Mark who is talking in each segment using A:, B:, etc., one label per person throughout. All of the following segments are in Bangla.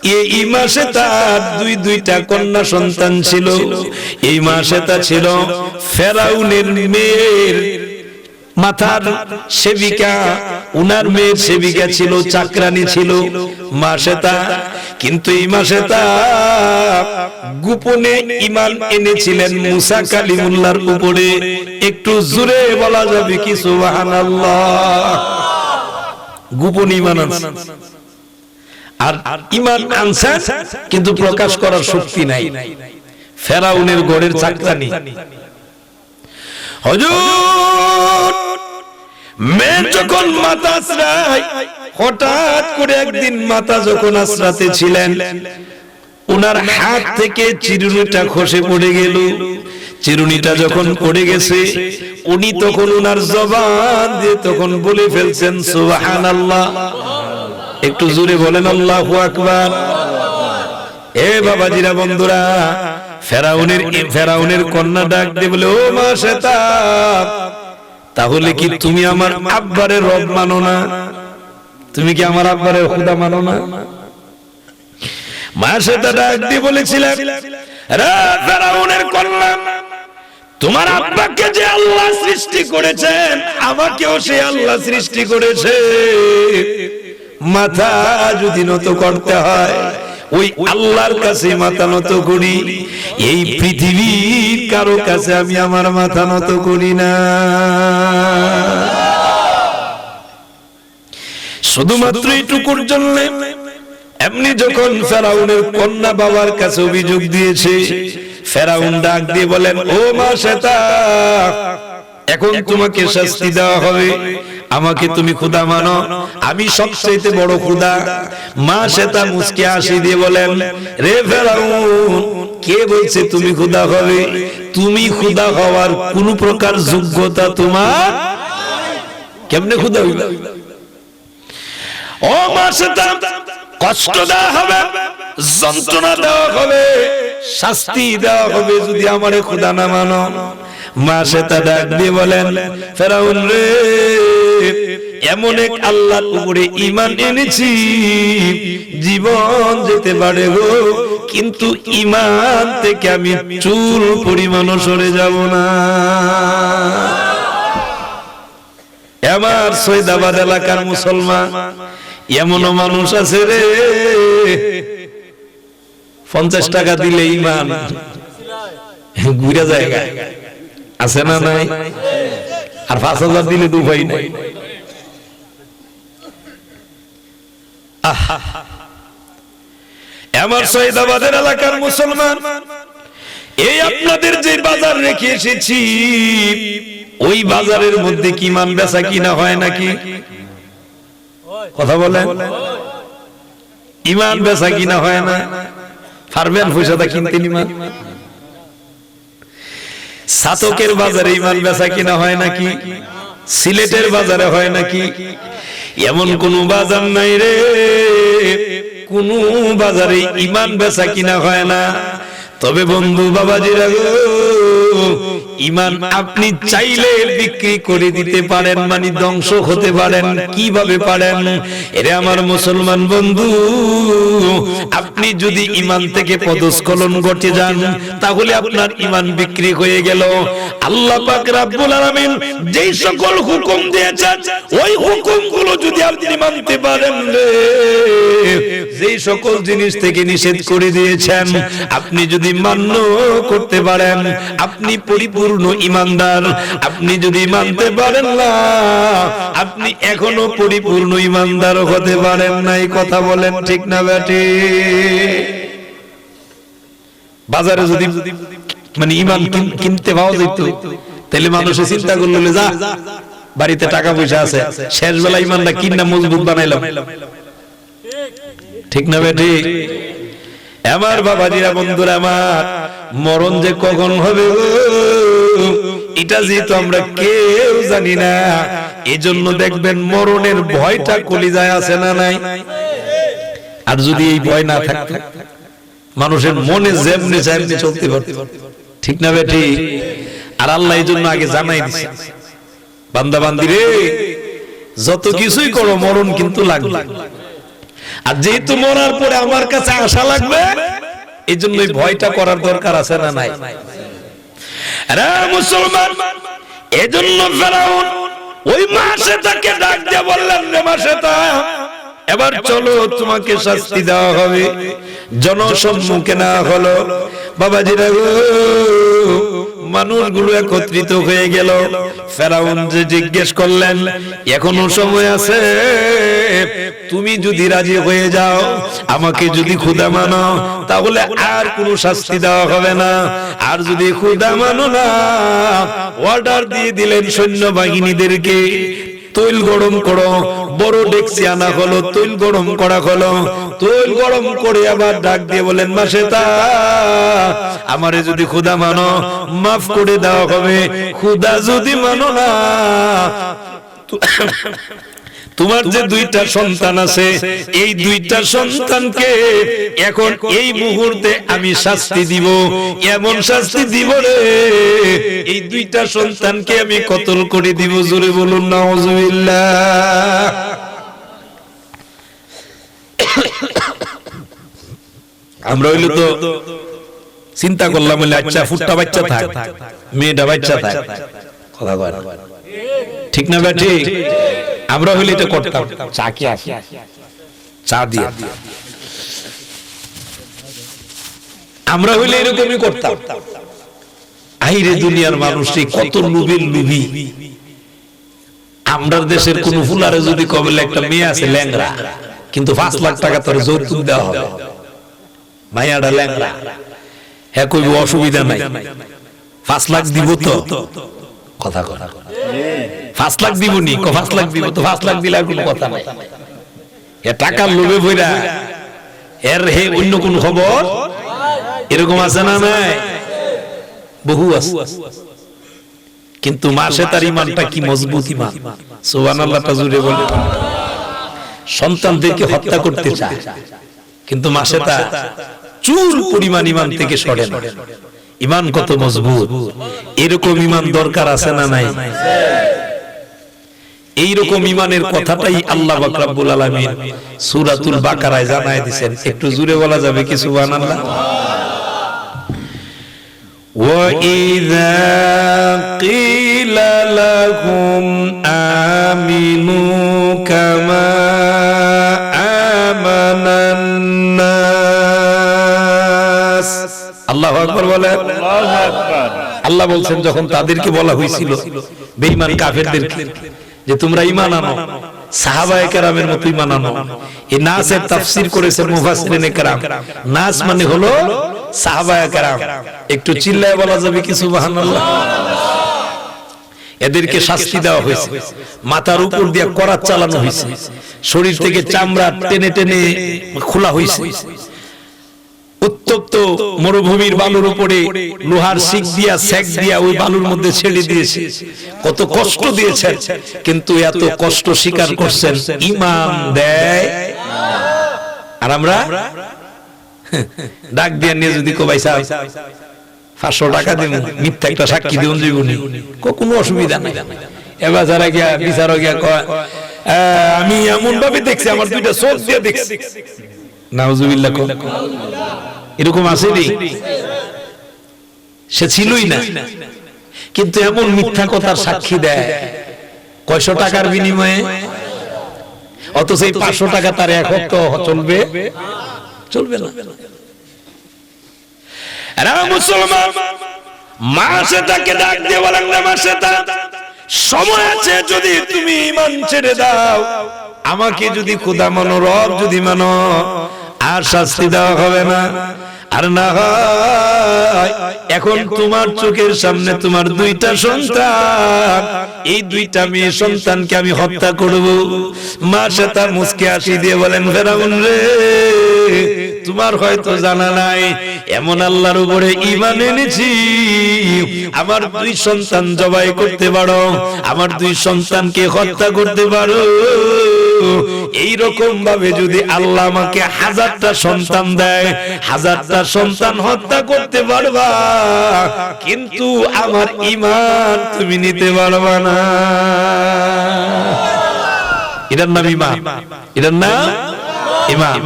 A: এই মাসে তার দুইটা কন্যা সন্তান ছিল। এই মাসে তা ছিল ফেরাউনের মেয়ের মাথার সেবিকা, উনার মেয়ের সেবিকা ছিল, চাকরানি ছিল মাসেতা। কিন্তু এই মাসেতা গোপনে ঈমান এনেছিলেন মুসা কালিমুল্লাহর উপরে। একটু জোরে বলা যাবে কি সুবহানাল্লাহ? গোপনে ঈমান আনছে। আর ঈমান আনছে কিন্তু প্রকাশ করার শক্তি নাই। ফেরাউনের ঘরের চাকরানি। হুজুর মেয়ে যখন মাথা আছড়ায়, হঠাৎ করে একদিন মাথা যখন আছড়াতে ছিলেন, উনার হাত থেকে চিরুনিটা খসে পড়ে গেল। চিরুনিটা যখন পড়ে গেছে, উনি তখন উনার জবান দিয়ে তখন বলে ফেলছেন সুবহানাল্লাহ। একটু জোরে বলেন আল্লাহু আকবার। এ বাবাজিরা, বন্ধুরা, ফেরাউনের কন্যা ডাক দিয়ে বলে, ও মাসেতা, তাহলে কি তুমি আমার আব্বারের রব মানো না? তুমি কি আমার আব্বারের খোদা মানো না? মাসেতা ডাক দিয়ে বলেছিলেন, রে ফেরাউনের কন্যা, তোমার আব্বাকে যে আল্লাহ সৃষ্টি করেছেন, আমাকেও সে আল্লাহ সৃষ্টি করেছে। মাথা যদি নত করতে হয়, ওই আল্লাহর কাছে মাথা নত করি। এই পৃথিবীর কারো কাছে আমি আমার মাথা নত করি না। শুধুমাত্র এইটুকুর জন্য এমনি যখন ফেরাউনের কন্যা বাবার কাছে অভিযোগ দিয়েছে, ফেরাউন ডাক দিয়ে বলেন, ও মাসেতা, এখন তোমাকে শাস্তি দেওয়া হবে। আমাকে তুমি খোদা মানো, আমি সবচেয়ে বড় খোদা। মাসেতা মুস্কি হাসি দিয়ে বলেন, রে ফেরাউন, কে বলছে তুমি খোদা হবে? তুমি খোদা হওয়ার কোন প্রকার যোগ্যতা তোমার, কেমনে খোদা হইলা? ও মাসেতা, কষ্ট দেওয়া হবে, যন্ত্রণা দেওয়া হবে, শাস্তি দেওয়া হবে যদি আমারে খোদা না মানো। মাসেতা ডাক দিয়ে বলেন, ফেরাউন রে, এমন এক আল্লাহর উপরে ঈমান এনেছি, জীবন যেতে পারে গো, কিন্তু ঈমান থেকে আমি চুল পরিমাণও সরে যাব না। আমার সৈয়দাবাদ এলাকার মুসলমান এমনও মানুষ আছে রে, 50 টাকা দিলে ঈমান ঘুরে জায়গা আছে না নাই? আর 5000 দিলে তো উপায় নাই। আমার সৈয়দাবাদের এলাকার মুসলমান, এই আপনাদের যে বাজার রেখে এসেছি, ওই বাজারের মধ্যে কি ঈমান বেচা কিনা হয় নাকি? কথা বলেন, ঈমান বেচা কিনা হয় না? পারবেন পয়সাটা কিনতে? ঈমান সাতকের বাজারে ঈমান বেচা কিনা হয় নাকি? সিলেটের বাজারে হয় নাকি? এমন কোন বাজার নাই রে, কোন বাজারে ঈমান বেচা কিনা হয় না। তবে বন্ধু বাবাজিরা গো, ঈমান আপনি চাইলে বিক্রি করে দিতে পারেন, মানে ধ্বংস হতে পারেন। কিভাবে পারেন? এরে আমার মুসলমান বন্ধু, আপনি যদি ঈমান থেকে পদস্খলন ঘটে যান, তাহলে আপনার ঈমান বিক্রি হয়ে গেল। আল্লাহ পাক রব্বুল আলামিন যেই সকল হুকুম দিয়েছেন, ওই হুকুমগুলো যদি আপনি মানতে পারেন রে, যেই সকল জিনিস থেকে নিষেধ করে দিয়েছেন আপনি যদি মান্য করতে পারেন, আপনি পরিপূর্ণ ঈমানদার। আপনি যদি মানতে পারেন না, আপনি এখনো পরিপূর্ণ ঈমানদার হতে পারেন নাই। কথা বলেন ঠিক না বেটি? বাজারে যদি মানে ঈমান কিনতে পাওয়া যেত, তাহলে মানুষের চিন্তা করলো, যা বাড়িতে টাকা পয়সা আছে, শেষ বেলা ঈমানটা কিনা মজবুত বানাইলাম। ঠিক না বেটি? আমার বাবাজিরা, বন্ধুরা আমার, মরণ যে কখন হবে এটা যেহেতু আমরা কেউ জানি না, এজন্য দেখবেন মরণের ভয়টা কলিজায় আছে না নাই? আর যদি এই ভয় না থাকতো, মানুষের মনে যেমনি যেমনি চলতে পারত। ঠিক না বেটি? আর আল্লাহ এই জন্য আগে জানাই দিছে, বান্দা বান্দি রে, যত কিছুই করো মরণ কিন্তু লাগবে। আর যেহেতু মরার পরে আমার কাছে আশা লাগবে, এই জন্যই ভয়টা করার দরকার আছে না নাই? আরে মুসলমান, এজন্য ফেরাউন ওই মাসেতাকে ডাক দিয়ে বললেন, রে মাসেতা, এবার চলো তোমাকে শাস্তি দেওয়া হবে। জনসম্মুখে না হলো বাবাজিরা গো, মানুষগুলো একত্রিত হয়ে গেল। ফেরাউন যে জিজ্ঞেস করলেন, এখনো সময় আছে, তুমি যদি রাজি হয়ে যাও, আমাকে যদি খোদা মানো, তাহলে আর কোনো শাস্তি দেওয়া হবে না। আর যদি খোদা মানো না, অর্ডার দিয়ে দিলেন সৈন্যবাহিনীদেরকে, তৈল গরম করো। বড় ডেকচি আনা হলো, তৈল গরম করা হলো। তৈল গরম করে আবার ডাক দিয়ে বলেন, মাসেতা, আমারে যদি খোদা মানো, মাফ করে দেওয়া হবে। খোদা যদি মানো না, তোমার যে দুইটা সন্তান আছে, এই দুইটা সন্তানকে এখন এই মুহূর্তে আমি শাস্তি দিব, এমন শাস্তি দিব রে, এই দুইটা সন্তানকে আমি কতল করে দিব। জোরে বলুন নাউজুবিল্লাহ। আমরা হইলো তো চিন্তা করলাম, আচ্ছা ফুটটা বাচ্চা থাক, মেয়েটা বাচ্চা থাক, কথা কয় না, ঠিক না ভাই? ঠিক। আমরা হইলে এটা করতাম, চা কি আসে, চা দিয়ে আমরা হইলে এরকমই করতাম। আইরে দুনিয়ার মানুষটি কত লোভীর লোভী। আমরা দেশের কোন ফুলারে যদি কবে একটা মেয়ে আছে ল্যাংরা, কিন্তু 5 লাখ টাকা তোর যৌতুক দেওয়া হবে, মাইয়াটা ল্যাংরা, হ্যাঁ কইব অসুবিধা নাই, 5 লাখ দিব তো, কথা কথা 5 লাখ দিব নি, 5 লাখ দিব তো, 5 লাখ দিলে আর কোনো কথা নাই। এ টাকার লোভে বইরা এর হে অন্য কোন খবর এরকম আছে না? নাই, বহু আছে। কিন্তু মাসেতার ইমানটা কি মজবুত ইমান, সুবহানাল্লাহ জুড়ে বলে। সন্তানদেরকে হত্যা করতে চায়, কিন্তু মাসেতা চুল পরিমাণ ইমান থেকে সরে না। ইমান কত মজবুত, এরকম ইমান দরকার আছে না নাই? এইরকম ইমানের কথাটাই আল্লাহ পাক রব্বুল আলামিন সূরাতুল বাকারায় জানায় দিবেন। একটু জোরে বলা যাবে কি সুবহানাল্লাহ? ওয়া ইযা কিলা লাহুম আমিনু কামা আমানান নাস। আল্লাহু আকবার বলেন। আল্লাহু আকবার। আল্লাহ বলছেন যখন তাদেরকে বলা হয়েছিল, বেঈমান কাফেরদেরকে, যে তোমরা ঈমান আনো, সাহাবায়ে কেরামের মতো ঈমান আনো। এই নাসের তাফসীর করেছেন মুফাসসিরিনে কেরাম। নাস মানে হলো সাহাবায়ে কেরাম। একটু চিল্লায় বলা যাবে কি সুবহানাল্লাহ? এদেরকে শাস্তি দেওয়া হয়েছে, মাথার উপর দিয়ে করাত চালানো হয়েছে, শরীর থেকে চামড়া টেনে টেনে খোলা হয়েছে, উত্তপ্ত মরুভূমির বালুর উপরে লোহার শিক দিয়া সেক দিয়া ওই বালুর মধ্যে ছেড়ে দিয়েছে। কত কষ্ট দিয়েছেন, কিন্তু এত কষ্ট স্বীকার করছেন, ঈমান দেয়। আর আমরা ডাক দিয়া নিয়ে যদি কো ভাই সাহেব 500 টাকা দিন, মিথ্যা একটা সাক্ষী দিন জীবনী, কোনো অসুবিধা নাই। এবার যারা গিয়া বিচারক গিয়া কয়, আমি এমন ভাবে দেখছি, আমার দুইটা চোখ দিয়ে দেখছি, নাউজুবিল্লাহ, এরকম আসেনি? সে ছিলই না, কিন্তু এমন মিথ্যা কথার সাক্ষী দেয় কয়শো টাকার বিনিময়ে, অথচ এই 500 টাকা তার এক হপ্ত চলবে, চলবে না। মুসলমান মাসেতাকে ডাক দিয়ে বলেন, মাসেতা, সময় আছে, যদি তুমি ঈমান ছেড়ে দাও, আমাকে যদি খোদা মানো, রব যদি মানো, আর শাস্তি দেওয়া হবে না। আর না হয় এখন তোমার চোখের সামনে তোমার দুইটা সন্তান, এই দুইটা মেয়ে সন্তানকে আমি হত্যা করব। মাসেতা মুস্কি হাসি দিয়ে বলেন, ফেরাউন রে, তোমার হয়তো জানা নাই, এমন আল্লাহর উপরে ঈমান এনেছি, আমার 2 সন্তান জবাই করতে পারো, আমার 2 সন্তানকে হত্যা করতে পারো। এই রকম ভাবে যদি আল্লাহ আমাকে 1000টা সন্তান দেয়, 1000টা সন্তান হত্যা করতে পারবা, কিন্তু আমার ঈমান তুমি নিতে পারবা না। এটার নাম ঈমান, এটার নাম ইমাম।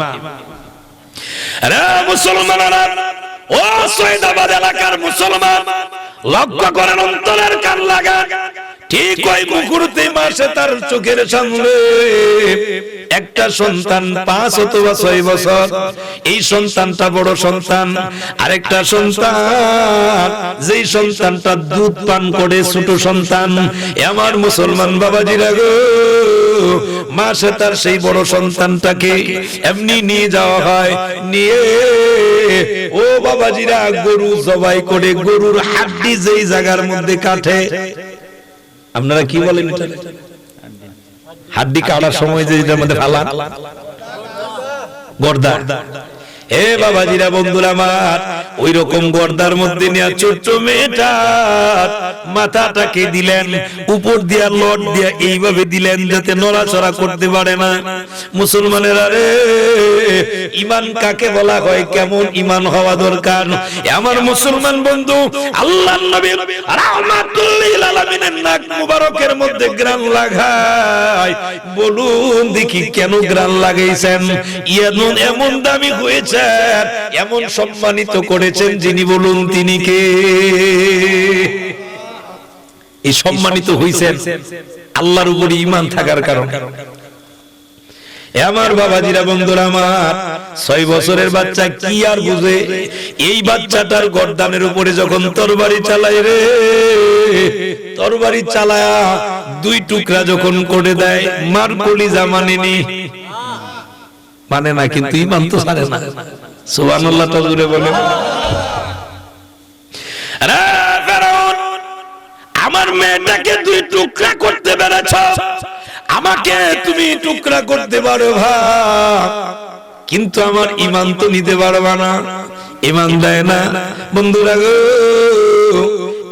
A: আরে মুসলমানেরা, ও সৈয়দাবাদ এলাকার মুসলমান, লক্ষ্য করেন, অন্তরের কান লাগা। ঠিক ওই মুহূর্তে মাসে তার চোখের সামনে একটা সন্তান 5 অথবা 6 বছর, এই সন্তানটা বড় সন্তান। আরেকটা সন্তান, যেই সন্তানটা দুধ পান করে, ছোট সন্তান। আমার মুসলমান বাবাজিরা গো, মাসে তার সেই বড় সন্তানটাকে এমনি নিয়ে যাওয়া হয়। নিয়ে ও বাবাজিরা গরু জবাই করে, গরুর হাড্ডি যেই জায়গার মধ্যে কাটে, আপনারা কি বলেন এটা? হাড্ডি কাটার সময় যে এটার মধ্যে ফালা গর্দা। হে বাবাজিরা, বন্ধুরা আমার, ওই রকম গর্দার মধ্যে নিয়ে ছোট্ট মেয়েটার মাথাটাকে দিলেন, উপর দিয়া লট দিয়া এইভাবে দিলেন যাতে নড়াচড়া করতে পারে না। মুসলমানেরা রে, ঈমান কাকে বলা হয়, কেমন ঈমান হওয়া দরকার? আমার মুসলমান বন্ধু, আল্লাহর নবী রাহমাতুল লিল আলামিনের নাক মুবারকের মধ্যে গ্রান লাগায়। বলুন দেখি কেন গ্রান লাগাইছেন? এমন দামি হয়েছে, এমন সম্মানিত করেছেন যিনি, বলুন তিনি কে? এই সম্মানিত হইছেন আল্লাহর উপরে ঈমান থাকার কারণে। আমার বাবাজিরা, বন্ধুরা আমার, 6 বছরের বাচ্চা কি আর বুঝে? এই বাচ্চাটার গর্দানের উপরে যখন তরবারি চালায় রে, তরবারি চালায়া 2 টুকরা যখন করে দেয়, মার কলিজা মানেনি, মানে না, কিন্তু ঈমান তো ছাড়ে না। সুবহানাল্লাহ, তাজুরে বলে। আরে ফেরাউন, আমার মেয়েটাকে 2 টুকরা করতে পেরেছ, আমাকে তুমি টুকরা করতে পারো ভাই, কিন্তু আমার ঈমান তো নিতে পারবা না। ঈমান দেয় না বন্ধুরা গো।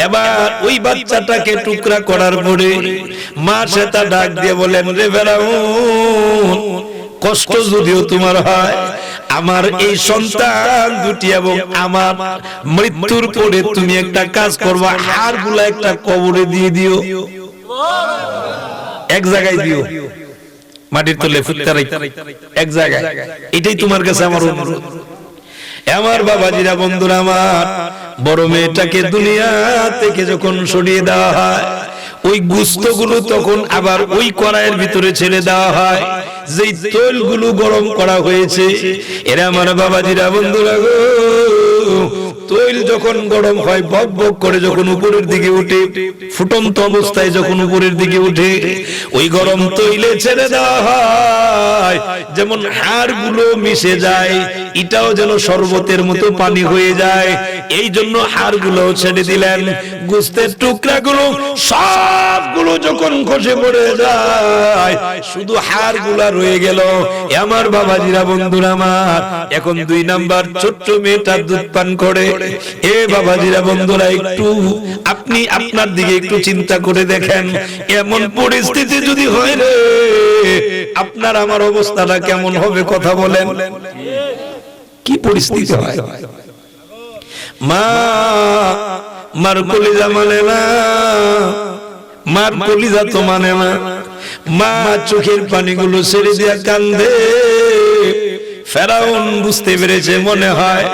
A: এবার ওই বাচ্চাটাকে টুকরা করার পরে মা সেটা ডাক দিয়ে বলেন, রে ফেরাউন, কষ্ট যদিও তোমার হয়, আমার এই সন্তান দুটি এবং আমার মৃত্যুর পরে তুমি একটা কাজ করবা, হাড়গুলা একটা কবরে দিয়ে দিও, এক জায়গায় দিও, মাটির তলে ফুটতে এক জায়গায়। এটাই তোমার কাছে আমার অনুরোধ। আমার বাবাজিরা, বন্ধুরা আমার, বড় মেয়েটাকে দুনিয়া থেকে যখন সরিয়ে দেওয়া হয়, ওই গোশতগুলো তখন আবার ওই কড়াইয়ের ভিতরে ছেড়ে দেওয়া হয়, যেই তৈলগুলো গরম করা হয়েছে। এরা আমার বাবাজিরা, বন্ধুরা গো, তৈল যখন গরম হয়, বক বক করে যখন উপরের দিকে উঠে, ফুটন্ত অবস্থায় যখন উপরের দিকে উঠে, ওই গরম তৈলে ছেড়ে দেওয়া হয়, যেমন হাড়গুলো মিশে যায়, এটাও যেন শরবতের মতো পানি হয়ে যায়। এই জন্য হাড়গুলো ছেড়ে দিলেন। গোশতের টুকরাগুলো সবগুলো যখন খসে পড়ে যায়, শুধু হাড়গুলা রয়ে গেল। আমার বাবাজিরা, বন্ধুরা আমার, এখন 2 নাম্বার ছোট্ট মেয়েটা দুধ পান করে। এ বাবাজিরা, বন্ধুরা, একটু আপনি আপনার দিকে একটু চিন্তা করে দেখেন, এমন পরিস্থিতি যদি হয় রে, আপনার আমার অবস্থাটা কেমন হবে? কথা বলেন, কি পরিস্থিতি হয়? মা মার কলিজা মানে না, মার কলিজা তো মানে না। মা চোখের পানিগুলো ছেড়ে দিয়া কান্দে। ফেরাউন বুঝতে পেরেছে, মনে হয়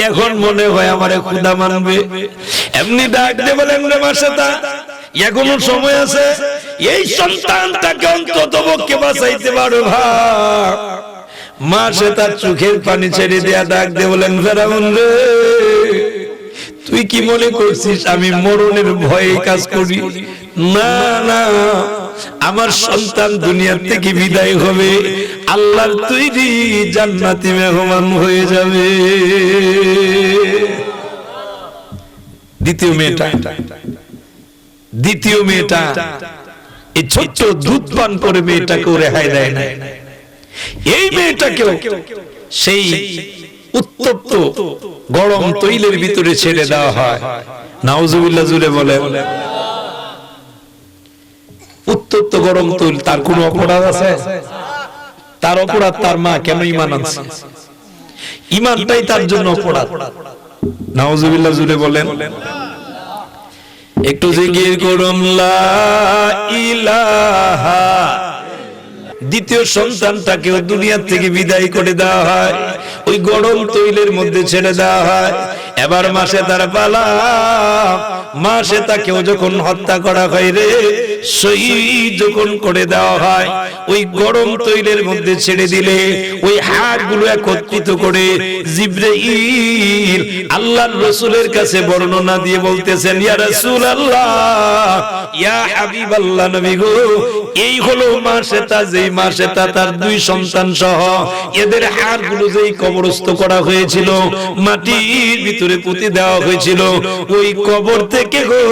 A: এখন মনে হয় আমারে খোদা মানবে। এমনি ডাক দিয়ে বলেন, রে মাসেতা, এখনো সময় আছে, এই সন্তানটাকে অন্তত পক্ষে বাঁচাইতে পারো ভাই। মা সে তার চোখের পানি ছেড়ে দেয়া ডাক দিয়ে বলেন, ফেরাউন রে, তুই কি মনে করছিস আমি মরণের ভয়ে কাজ করি? না না, আমার সন্তান দুনিয়া থেকে বিদায় হবে, আল্লাহর তৈরি জান্নাতি মেহমান হয়ে যাবে। দ্বিতীয় মেয়েটা এই ছোট্ট দুধ পান করে মেয়েটাকে রেহাই দেয় না। এই মেয়েটাকেও সেই উত্তপ্ত গরম তৈলের ভিতরে ছেড়ে দেওয়া হয়। নাউজুবিল্লাহ, জুড়ে বলে। উত্তপ্ত গরম তৈল, তার কোনো অপরাধ আছে? তার অপরাধ তার মা কেন ঈমান আনছে, ঈমানটাই তার জন্য অপরাধ। নাউজুবিল্লাহ, জুড়ে বলেন। একটু জিকির করুন, লা ইলাহা দ্বিতীয় সন্তানটাকেও দুনিয়া থেকে বিদায় করে দেওয়া হয়, ওই গরম তৈলের মধ্যে ছেড়ে দেওয়া হয়। এবার মাসে তার পালা, মাসে তাকেও যখন হত্যা করা হয় রে, শহীদ যখন করে দেওয়া হয়, ওই গরম তৈলের মধ্যে ছেড়ে দিলে ওই হাড়গুলো একত্রিত করে জিবরাইল আল্লাহর রাসূলের কাছে বর্ণনা দিয়ে বলতেছেন, ইয়া রাসূলুল্লাহ, ইয়া হাবিবাল্লাহ, নবী গো, এই হলো মাসেতা, যেই মাসেতা তার দুই সন্তান সহ এদের হাড়গুলো যেই কবরস্থ করা হয়েছিল, মাটির ভিতরে পুঁতে দেওয়া হয়েছিল, ওই কবর থেকে গো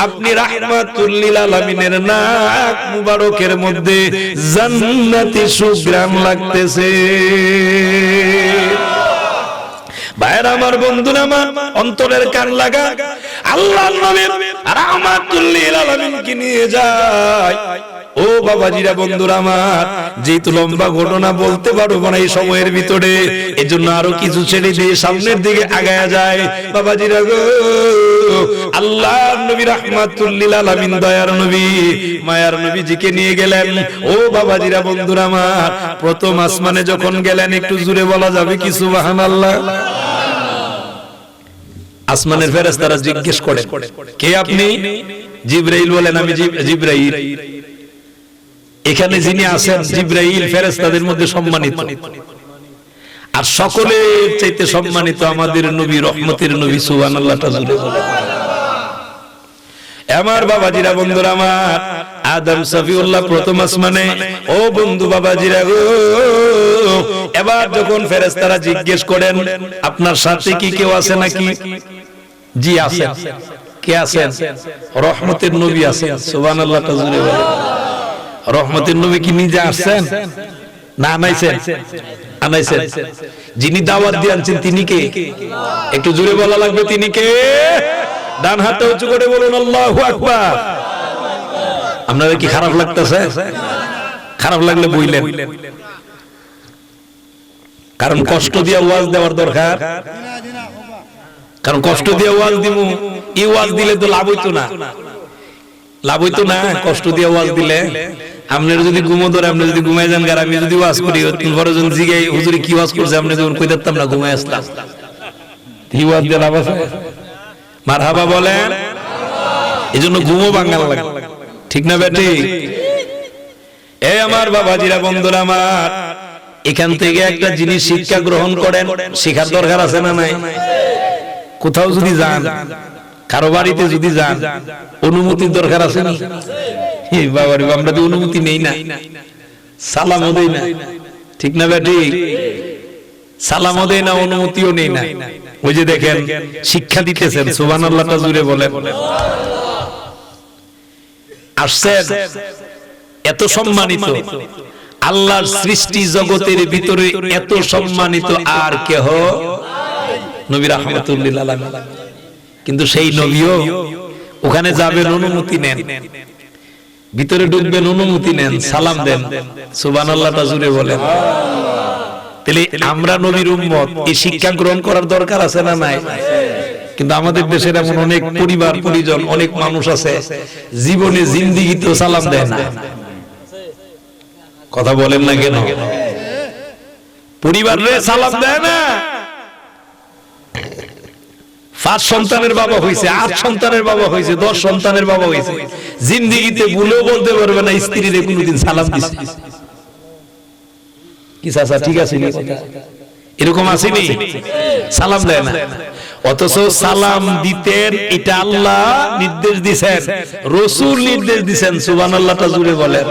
A: আপনি রাহমাতুল লিল আলামিনের নাক মুবারকের মধ্যে জান্নাতি সুঘ্রাণ লাগতেছে। ভাইরা আমার, বন্ধুরা আমার, অন্তরের কান লাগা, আল্লাহর নবী রাহমাতুল লিল আলামিনকে নিয়ে যায়। ও বাবাজিরা, বন্ধুরা আমার, যেহেতু লম্বা ঘটনা বলতে পারবো না এই সময়ের ভিতরে, এজন্য আরো কিছু ছেড়ে দিয়ে সামনের দিকে আগায়া যায়। বাবাজিরা গো, আল্লাহর নবী রাহমাতুল লিল আলামিন, দয়ার নবী, মায়ার নবীজিকে নিয়ে গেলেন। ও বাবাজিরা, বন্ধুরা আমার, প্রথম আসমানে যখন গেলেন, একটু জোরে বলা যাবে কি সুবহানাল্লাহ? আসমানের ফেরেশতারা জিজ্ঞেস করে, কে আপনি? জিবরাইল বলেন, আমি জিবরাইল। এখানে যিনি আছেন জিবরাইল ফেরেশতাদের মধ্যে সম্মানিত, আর সকলের চাইতে সম্মানিত আমাদের নবী, রহমতের নবী, সুবহানাল্লাহ। আমার বাবাজিরা, বন্ধুরা আমার, আদম সফিউল্লাহ প্রথম আসমানে। ও বন্ধু বাবাজিরা গো, এবার যখন ফেরেশতারা জিজ্ঞেস করেন, আপনার সাথে কি কেউ আছে নাকি? জি আছেন। কে আছেন? রহমতের নবী আছেন। সুবহানাল্লাহ। রহমতের নবী কি নিজে আসছেন না আনাইছেন? আনাইছেন। যিনি দাওয়াত দিয়ে আনছেন তিনি কে? একটু জোরে বলা লাগবে, তিনি কে? ডান হাতটা উঁচু করে বলুন আল্লাহু আকবার। আপনাদের কি খারাপ লাগতেছে? খারাপ লাগলে বইলেন, কারণ কষ্ট দিয়ে ওয়াজ দেওয়ার দরকার। কারণ কষ্ট দিয়ে ওয়াজ দিব, এই ওয়াজ দিলে তো লাভ হইতো না, লাভ হইতো না। কষ্ট দিয়ে ওয়াজ দিলে আপনার যদি ঘুমো ধরে, আপনি যদি ঘুমাই যান, আর আমি যদি ওয়াজ করি, বড় জন জিগাই হুজুরে কি ওয়াজ করছে, আপনি যখন কই দিতাম না, ঘুমাই আসলাম, এই ওয়াজ দিয়ে লাভ আছে? মারহাবা বলেন। এজন্য ঘুমো বাঙ্গাল লাগে, ঠিক না বেটি? এই আমার বাবাজিরা, বন্ধুরা আমার, এখান থেকে একটা জিনিস শিক্ষা গ্রহণ করেন। শিখার দরকার আছে না নাই? কোথাও যদি যান, কারো বাড়িতে যদি যান, অনুমতির দরকার আছে না? বাবারে, আমরা তো অনুমতি নেই না, সালামও দেই না, ঠিক না বেটি? সালামও দেই না, অনুমতিও নেই না। ওই যে দেখেন, শিক্ষা দিতেছেন, সুবহানাল্লাহটা জুড়ে বলেন। আসছেন এত সম্মানিত, আল্লাহর সৃষ্টি জগতের ভিতরে এত সম্মানিত আর কেহ নবী রাহমাতুল লিল আলামিন। কিন্তু সেই নবীও ওখানে যাবেন, অনুমতি নেন, ভিতরে ঢুকবেন, অনুমতি নেন, সালাম দেন। সুবহানাল্লাহটা জুড়ে বলেন। তাহলে আমরা নবীর উম্মত, এই শিক্ষা গ্রহণ করার দরকার আছে না নাই? কিন্তু আমাদের দেশের এমন অনেক পরিবার পরিজন, অনেক মানুষ আছে, জীবনে জিন্দেগিতেও সালাম দেয় না। কথা বলেন না কেন? পরিবারে সালাম দেয় না। 5 সন্তানের বাবা হইছে, 8 সন্তানের বাবা হইছে, 10 সন্তানের বাবা হইছে, জিন্দেগিতে ভুলেও বলতে পারবে না স্ত্রীরে কোনদিন সালাম দিছে। কি চাচা ঠিক আছে নি? এরকম আসেনি? সালাম দেয় না। অথচ সালাম দিতেন, এটা আল্লাহ নির্দেশ দিয়েছেন, রাসূল নির্দেশ দিয়েছেন। সুবহানাল্লাহটা জুড়ে বলেন।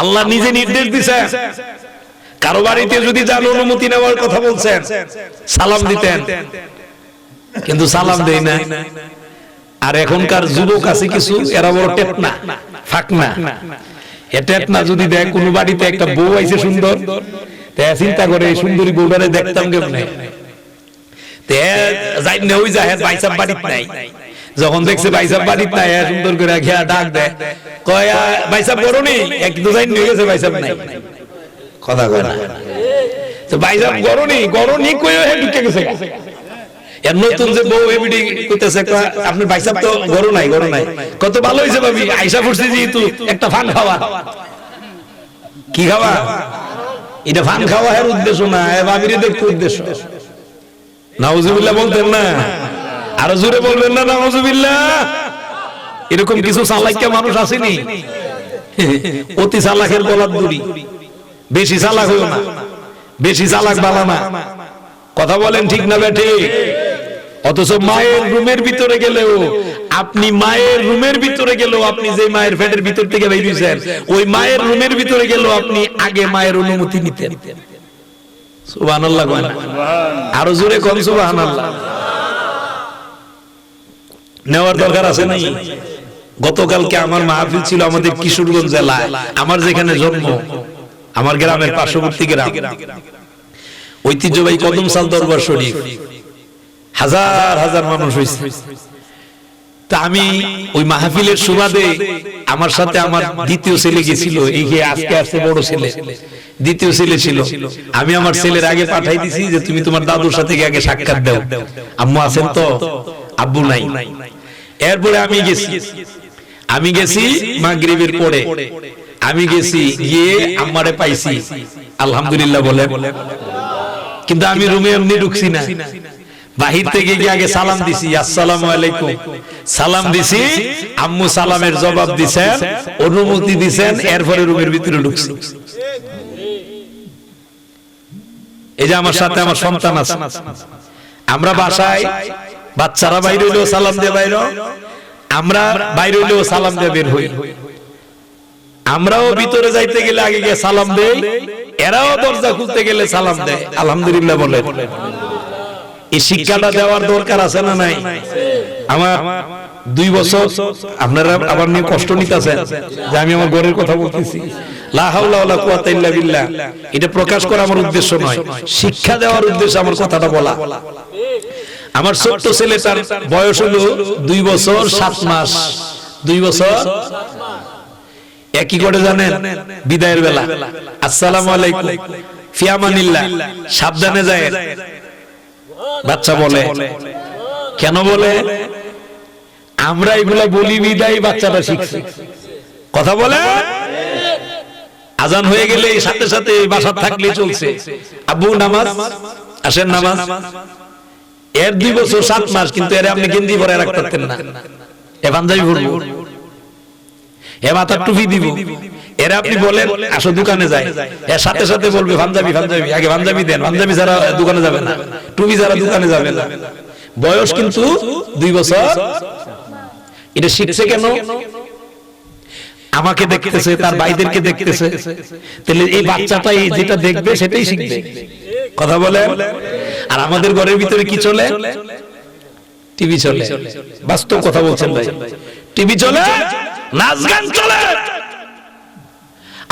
A: আল্লাহ নিজে নির্দেশ দিয়েছেন, কারো বাড়িতে যদি যান, অনুমতি নেওয়ার কথা বলছেন, সালাম দিতেন, কিন্তু সালাম দেয় না। আর এখনকার যুবক আছে কিছু, এরা বড় টেটনা, ফাকনা। টেটনা যদি দেয় কোন বাড়িতে একটা বউ আইছে সুন্দর, চিন্তা করে এই সুন্দরী বউটারে দেখতাম কেমনে, যখন দেখছে ভাইসাব বাড়িতে নাই, সুন্দর করে ঘেরা ডাক দেয়, কয় ভাইসাব বড় নেই, একটু যাই নিয়ে গেছে, ভাইসাব নাই। কথা কয় না তো, ভাইসাব গড় নেই, গড় নেই কয়ে ঢুকে গেছে। নতুন যে বউ এবিডি কইতেছে, আপনার ভাইসাব তো গড় নাই, গড় নাই। কত ভালো হয়েছে ভাবি, আইসা পড়ছে যেহেতু একটা ফান খাওয়া। কি খাওয়া? এটা ফান খাওয়া এর উদ্দেশ্য না, ভাবিরে দেখতে উদ্দেশ্য। নাউজুবিল্লাহ বলতেন না? আরো জোরে বলবেন না নাউজুবিল্লাহ? এরকম কিছু চালাকিয়া মানুষ আসেনি? অতি চালাকের গলার দড়ি। বেশি চালাক হইও না, বেশি চালাক ভালো না। কথা বলেন ঠিক না বেঠিক? অথচ মায়ের রুমের ভিতরে গেলেও আপনি, মায়ের রুমের ভিতরে গেলেও আপনি, যে মায়ের পেটের ভিতর থেকে বের হইছেন, ওই মায়ের রুমের ভিতরে গেলেও আপনি আগে মায়ের অনুমতি নিতেন। সুবহানাল্লাহ। আরো জোরে কোন সুবহানাল্লাহ। নেওয়ার দরকার আছে নাই? গতকালকে আমার মাহফিল ছিল আমাদের কিশোরগঞ্জ জেলায়, আমার যেখানে জন্ম, আমার গ্রামের পার্শ্ববর্তী গ্রাম, ঐতিহ্যবাহী কদমসাল দরবার শরীফ। হাজার হাজার মানুষ হয়েছে। তা আমি ওই মাহফিলের সুবাদে আমার সাথে আমার দ্বিতীয় ছেলে গেছিল, এই যে আজকে আসছে বড় ছেলে, দ্বিতীয় ছেলে ছিল। আমি আমার ছেলের আগে পাঠাই দিছি যে তুমি তোমার দাদুর সাথে আগে সাক্ষাৎ দাও, আম্মু আছেন তো? আব্বু নাই। এরপরে আমি গেছি মাগরিবের পরে, আমি গেছি, গিয়ে আম্মারে পাইছি, আলহামদুলিল্লাহ বলে। কিন্তু আমি রুমে এমনি ঢুকছি না, বাহির থেকে গিয়ে আগে সালাম দিছি, আসসালামু আলাইকুম সালাম দিছি। আম্মু সালামের জবাব দিছেন, অনুমতি দিছেন, এরপরে রুমের ভিতরে ঢুকছি। এই যে আমার সাথে আমার সন্তান আছে, আমরা বাসায় বাচ্চারা বাইরে হইলেও সালাম দিয়ে বাইরে, আমরা বাইরে হইলেও সালাম দিয়ে বের হই। আমরাও ভিতরে যাইতে গেলে আগে গিয়ে সালাম দেই, এরাও দরজা খুলতে গেলে সালাম দেয়। আলহামদুলিল্লাহ বলে। এই শিক্ষাটা দেওয়ার দরকার আছে না নাই? আমার 2 বছর আপনারা আবার নিয়ে কষ্ট নিতেছেন যে আমি আমার ঘরের কথা বলতেছি। লা হাওলা ওয়ালা কুওয়াতা ইল্লা বিল্লাহ, এটা প্রকাশ করা আমার উদ্দেশ্য নয়, শিক্ষা দেওয়ার উদ্দেশ্যে আমার কথাটা বলা। আমার ছোট্ট ছেলেটার বয়স হলো 2 বছর 7 মাস। 2 বছর একই করে জানেন, বিদায়ের বেলা আসসালামু আলাইকুম ফি আমানিল্লাহ, সাবধানে যায় বাচ্চা বলে। কেন বলে? আমরা এগুলা বলি বিদায় বাচ্চাটা শিখছে। কথা বলে। আজান হয়ে গেলে সাথে সাথে বাসা থাকলে চলছে, আব্বু নামাজ, আসেন নামাজ। এর 2 বছর 7 মাস, কিন্তু এর আপনি গেঞ্জি পরে রাখতে পারতেন না, এ পাঞ্জাবি পরবো, এ মাথার টুপি দিব। এরা আপনি বলেন আসো দোকানে যাই, এর সাথে সাথে বলবে পাঞ্জাবি পাঞ্জাবি, আগে পাঞ্জাবি দেন, পাঞ্জাবি ছাড়া দোকানে যাবে না, টুপি ছাড়া দোকানে যাবে না। বয়স কিন্তু 2 বছর। এটা শিখছে কেন? আমাকে দেখতেছে, তার ভাইদেরকে দেখতেছে। তাহলে এই বাচ্চাটা যেটা দেখবে সেটাই শিখবে। কথা বলে। আর আমাদের ঘরের ভিতরে কি চলে? টিভি চলে। বাস্তব কথা বলছেন ভাই, টিভি চলে, নাচ গান চলে।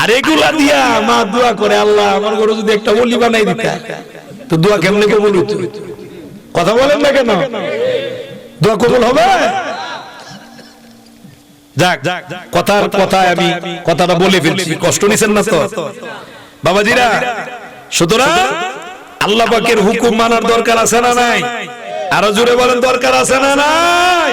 A: আর এগুলা দিয়া মা দোয়া করে, আল্লাহ আমার ঘরে যদি একটা ওলি বানাই দিতা, তো দোয়া কেমনে কবুল হইতো? কথা বলেন না কেন? দোয়া কবুল হবে? যাক, কথার কথায় আমি কথাটা বলে ফেলছি, কষ্ট নিছেন না তো বাবাজিরা? সুতরাং আল্লাহ পাকের হুকুম মানার দরকার আছে না নাই? আরো জোরে বলেন, দরকার আছে না নাই?